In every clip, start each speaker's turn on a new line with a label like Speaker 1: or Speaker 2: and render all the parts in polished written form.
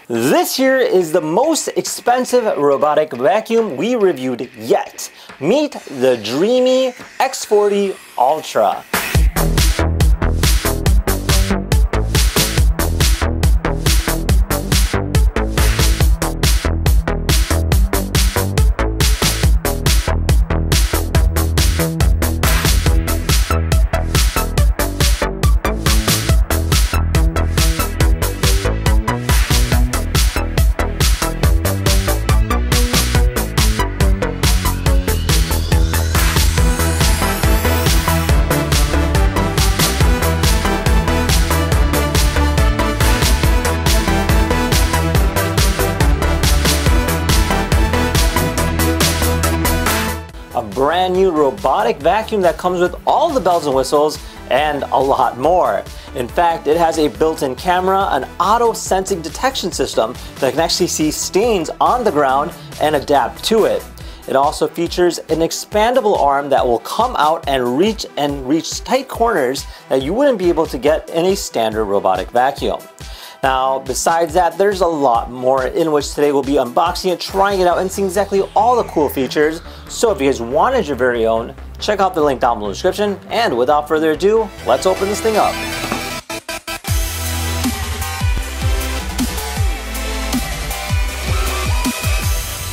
Speaker 1: This here is the most expensive robotic vacuum we reviewed yet. Meet the Dreame X40 Ultra. A brand new robotic vacuum that comes with all the bells and whistles and a lot more. In fact, it has a built-in camera, an auto sensing detection system that can actually see stains on the ground and adapt to it. It also features an expandable arm that will come out and reach tight corners that you wouldn't be able to get in a standard robotic vacuum. Now, besides that, there's a lot more in which today we'll be unboxing it, trying it out, and seeing exactly all the cool features. So if you guys wanted your very own, check out the link down below in the description. And without further ado, let's open this thing up.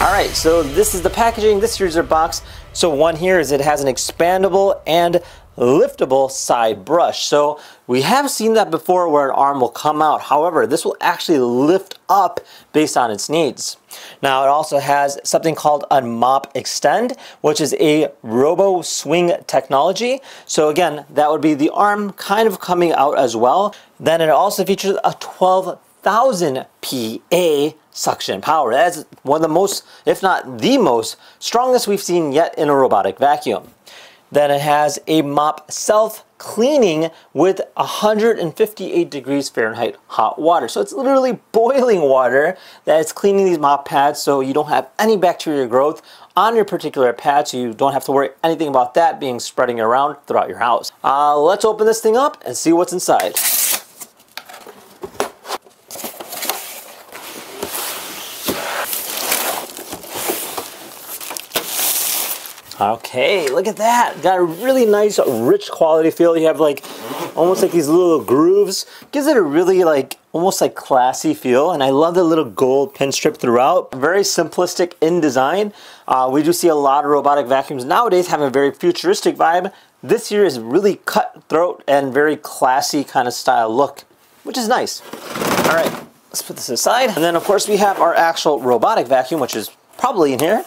Speaker 1: Alright, so this is the packaging. This here's your box. So one here is it has an expandable and liftable side brush. So we have seen that before where an arm will come out. However, this will actually lift up based on its needs. Now it also has something called a mop extend, which is a robo swing technology. So again, that would be the arm kind of coming out as well. Then it also features a 12,000 PA suction power. That's one of the most, if not the most, strongest we've seen yet in a robotic vacuum. Then it has a mop self-cleaning with 158 degrees Fahrenheit hot water. So it's literally boiling water that is cleaning these mop pads so you don't have any bacteria growth on your particular pad, so you don't have to worry anything about that being spreading around throughout your house. Let's open this thing up and see what's inside. Okay, look at that. Got a really nice, rich quality feel. You have like, almost like these little grooves. Gives it a really almost like classy feel. And I love the little gold pin strip throughout. Very simplistic in design. We do see a lot of robotic vacuums nowadays having a very futuristic vibe. This here is really cutthroat and very classy kind of style look, which is nice. All right, let's put this aside. And then of course we have our actual robotic vacuum, which is probably in here.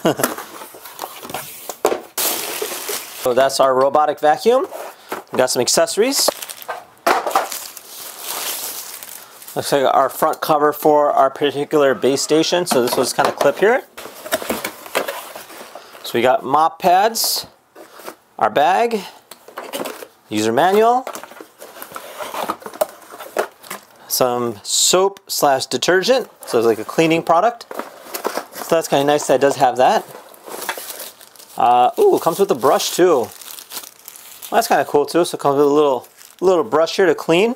Speaker 1: So that's our robotic vacuum. We got some accessories. Looks like our front cover for our particular base station. So this was kind of clip here. So we got mop pads, our bag, user manual, some soap / detergent. So it's like a cleaning product. So that's kind of nice that it does have that. Ooh, it comes with a brush too. Well, that's kind of cool too. So it comes with a little brush here to clean.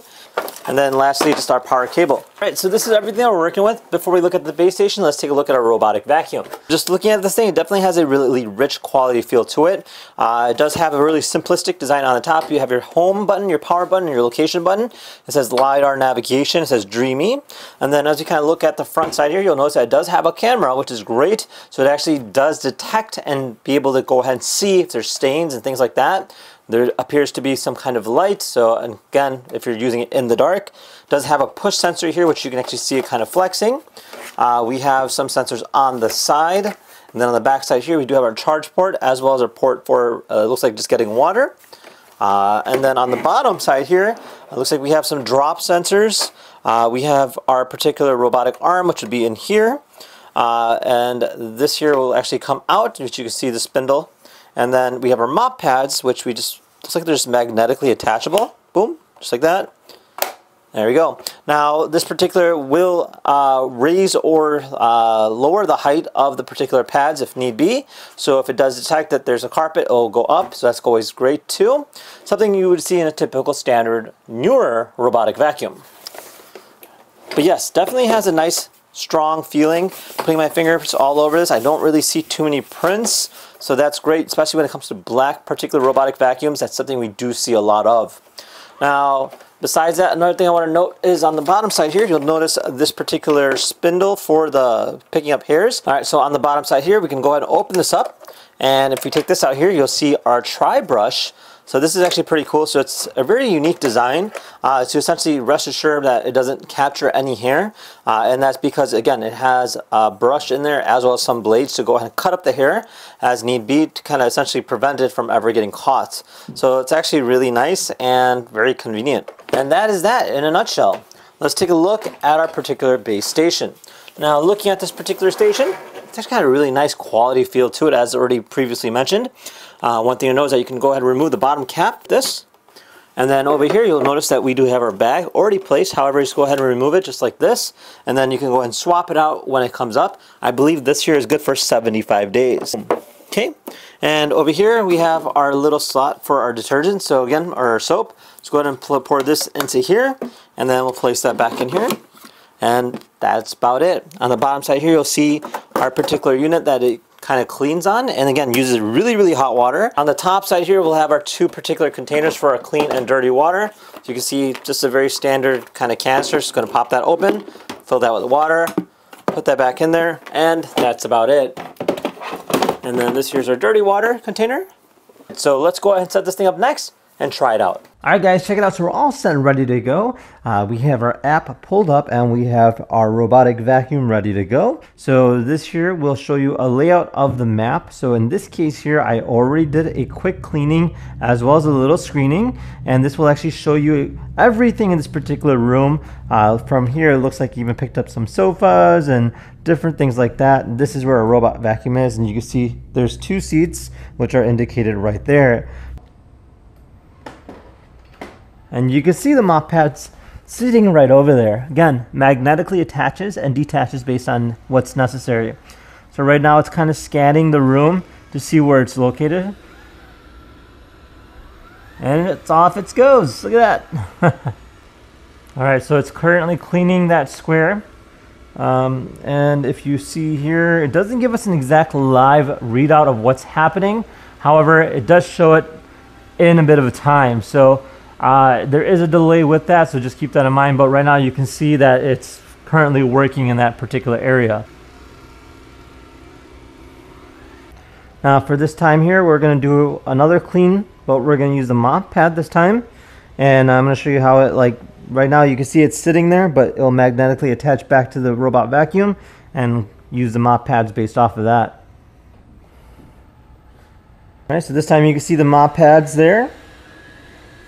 Speaker 1: And then lastly, just our power cable. All right, so this is everything that we're working with. Before we look at the base station, let's take a look at our robotic vacuum. Just looking at this thing, it definitely has a really rich quality feel to it. It does have a really simplistic design on the top. You have your home button, your power button, and your location button. It says LiDAR navigation, it says Dreame. And then as you kind of look at the front side here, you'll notice that it does have a camera, which is great. So it actually does detect and be able to go ahead and see if there's stains and things like that. There appears to be some kind of light, so again, if you're using it in the dark, it does have a push sensor here, which you can actually see it kind of flexing. We have some sensors on the side, and then on the back side here, we do have our charge port, as well as our port for, it looks like just getting water. And then on the bottom side here, it looks like we have some drop sensors. We have our particular robotic arm, which would be in here. And this here will actually come out, which you can see the spindle. And then we have our mop pads, which we just, looks like they're just magnetically attachable. Boom, just like that. There we go. Now, this particular will raise or lower the height of the particular pads if need be. So if it does detect that there's a carpet, it will go up. So that's always great too. Something you would see in a typical standard newer robotic vacuum. But yes, definitely has a nice strong feeling. Putting my fingers all over this, I don't really see too many prints, so that's great, especially when it comes to black particular robotic vacuums. That's something we do see a lot of. Now, besides that, another thing I want to note is on the bottom side here, you'll notice this particular spindle for the picking up hairs. All right, so on the bottom side here, we can go ahead and open this up. And if we take this out here, you'll see our tri-brush. So this is actually pretty cool. So it's a very unique design to essentially rest assured that it doesn't capture any hair. And that's because, again, it has a brush in there as well as some blades to go ahead and cut up the hair as need be to kind of essentially prevent it from ever getting caught. So it's actually really nice and very convenient. And that is that in a nutshell. Let's take a look at our particular base station. Now, looking at this particular station, it's actually got a really nice quality feel to it, as already previously mentioned. One thing to know is that you can go ahead and remove the bottom cap, this. And then over here, you'll notice that we do have our bag already placed. However, just go ahead and remove it just like this. And then you can go ahead and swap it out when it comes up. I believe this here is good for 75 days. Okay, and over here we have our little slot for our detergent. So again, our soap. Let's go ahead and pour this into here. And then we'll place that back in here. And that's about it. On the bottom side here, you'll see our particular unit that it kind of cleans on, and again uses really, really hot water. On the top side here, we'll have our two particular containers for our clean and dirty water. So you can see just a very standard kind of canister. Just going to pop that open, fill that with water, put that back in there, and that's about it. And then this here's our dirty water container. So let's go ahead and set this thing up next and try it out. All right, guys, check it out. So we're all set and ready to go. We have our app pulled up and we have our robotic vacuum ready to go. So this here will show you a layout of the map. So in this case here, I already did a quick cleaning as well as a little screening. And this will actually show you everything in this particular room. From here, it looks like you even picked up some sofas and different things like that. This is where a robot vacuum is. And you can see there's 2 seats, which are indicated right there. And you can see the mop pads sitting right over there. Again, magnetically attaches and detaches based on what's necessary. So right now it's kind of scanning the room to see where it's located. And it's off it goes. Look at that. All right, so it's currently cleaning that square. And if you see here, it doesn't give us an exact live readout of what's happening. However, it does show it in a bit of a time. So there is a delay with that, so just keep that in mind. But right now you can see that it's currently working in that particular area. Now for this time here, we're going to do another clean, but we're going to use the mop pad this time. And I'm going to show you how it, like right now you can see it's sitting there, but it'll magnetically attach back to the robot vacuum and use the mop pads based off of that. All right, so this time you can see the mop pads there.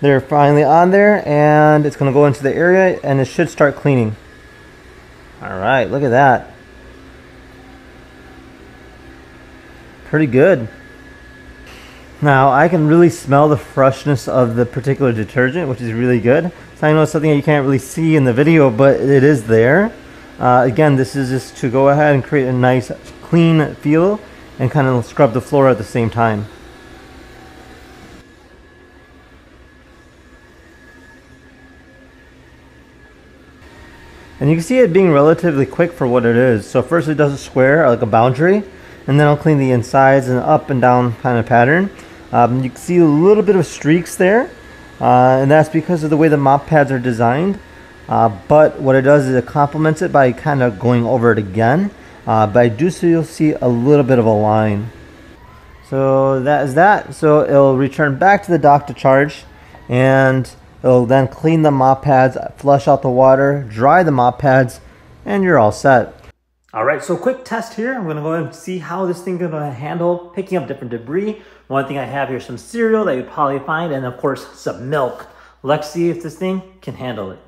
Speaker 1: They're finally on there, and it's going to go into the area and it should start cleaning. All right, look at that. Pretty good. Now I can really smell the freshness of the particular detergent, which is really good. So I know it's something that you can't really see in the video, but it is there. Again, this is just to go ahead and create a nice clean feel and kind of scrub the floor at the same time. And you can see it being relatively quick for what it is. So first it does a square, like a boundary, and then I'll clean the insides and up and down kind of pattern. You can see a little bit of streaks there, and that's because of the way the mop pads are designed. But what it does is it complements it by kind of going over it again. But I do see you'll see a little bit of a line. So that is that. So it'll return back to the dock to charge, and it'll then clean the mop pads, flush out the water, dry the mop pads, and you're all set. All right, so quick test here. I'm gonna go ahead and see how this thing's gonna handle picking up different debris. One thing I have here is some cereal that you'd probably find, and of course, some milk. Let's see if this thing can handle it.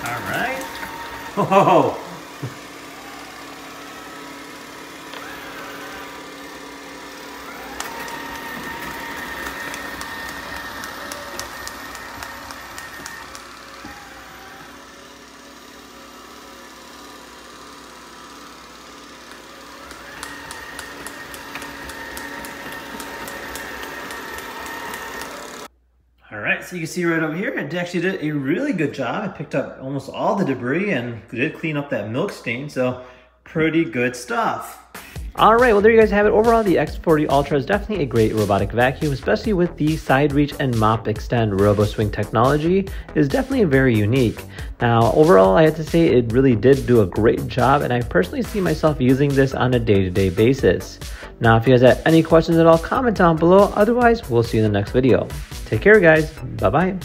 Speaker 1: All right. Oh. All Alright, so you can see right over here, it actually did a really good job. It picked up almost all the debris and did clean up that milk stain, so pretty good stuff. Alright, well there you guys have it. Overall, the X40 Ultra is definitely a great robotic vacuum, especially with the side reach and mop extend robo swing technology. It is definitely very unique. Now, overall, I have to say it really did do a great job, and I personally see myself using this on a day-to-day basis. Now, if you guys have any questions at all, comment down below. Otherwise, we'll see you in the next video. Take care, guys. Bye-bye.